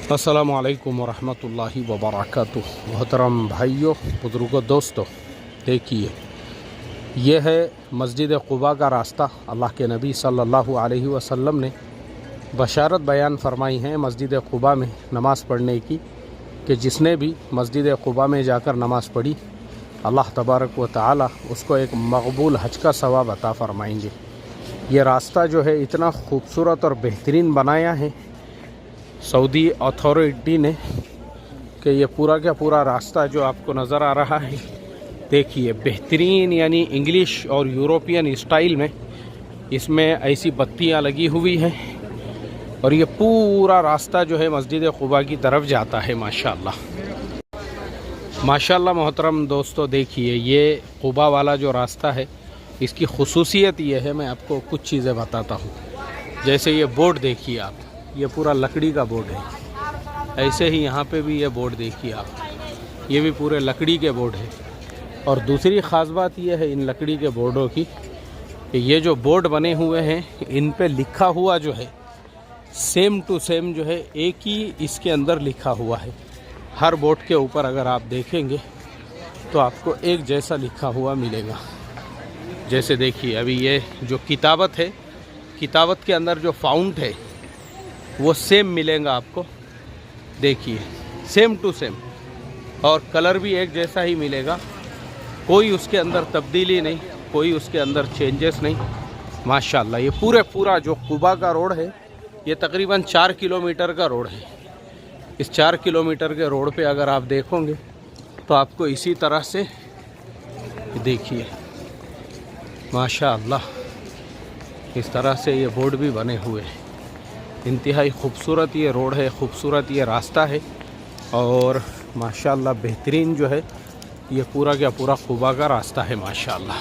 अस्सलामु अलैकुम वरहमतुल्लाहि वबरकातुह। मोहतरम भाइयों, बुज़ुर्गों, दोस्तों, देखिए यह है मस्जिद क़ुबा का रास्ता। अल्लाह के नबी सल्लल्लाहु अलैहि वसल्लम ने बशारत बयान फरमाई है मस्जिद क़ुबा में नमाज़ पढ़ने की कि जिसने भी मस्जिद क़ुबा में जाकर नमाज़ पढ़ी अल्लाह तबारक व तआला उसको एक मकबूल हज का सवाब अता फ़रमाएंगे। ये रास्ता जो है इतना खूबसूरत और बेहतरीन बनाया है सऊदी अथॉरिटी ने कि ये पूरा का पूरा रास्ता जो आपको नज़र आ रहा है, देखिए बेहतरीन यानी इंग्लिश और यूरोपियन स्टाइल में इसमें ऐसी बत्तियां लगी हुई हैं और ये पूरा रास्ता जो है मस्जिद क़ुबा की तरफ जाता है। माशाअल्लाह माशाअल्लाह। मोहतरम दोस्तों, देखिए ये क़ुबा वाला जो रास्ता है इसकी ख़ुसूसियत ये है, मैं आपको कुछ चीज़ें बताता हूँ। जैसे ये बोर्ड देखिए आप, ये पूरा लकड़ी का बोर्ड है। ऐसे ही यहाँ पे भी ये बोर्ड देखिए आप, ये भी पूरे लकड़ी के बोर्ड है। और दूसरी ख़ास बात यह है इन लकड़ी के बोर्डों की कि ये जो बोर्ड बने हुए हैं इन पे लिखा हुआ जो है सेम टू सेम जो है एक ही इसके अंदर लिखा हुआ है। हर बोर्ड के ऊपर अगर आप देखेंगे तो आपको एक जैसा लिखा हुआ मिलेगा। जैसे देखिए अभी ये जो किताबत है, किताबत के अंदर जो फ़ॉन्ट है वो सेम मिलेगा आपको, देखिए सेम टू सेम, और कलर भी एक जैसा ही मिलेगा। कोई उसके अंदर तब्दीली नहीं, कोई उसके अंदर चेंजेस नहीं। माशाअल्लाह ये पूरा जो क़ुबा का रोड है ये तकरीबन 4 किलोमीटर का रोड है। इस 4 किलोमीटर के रोड पे अगर आप देखोगे तो आपको इसी तरह से देखिए माशाअल्लाह इस तरह से ये बोर्ड भी बने हुए हैं। इंतहाई खूबसूरत ये रोड है, खूबसूरत ये रास्ता है और माशाअल्लाह बेहतरीन जो है ये पूरा का पूरा क़ुबा का रास्ता है। माशाअल्लाह।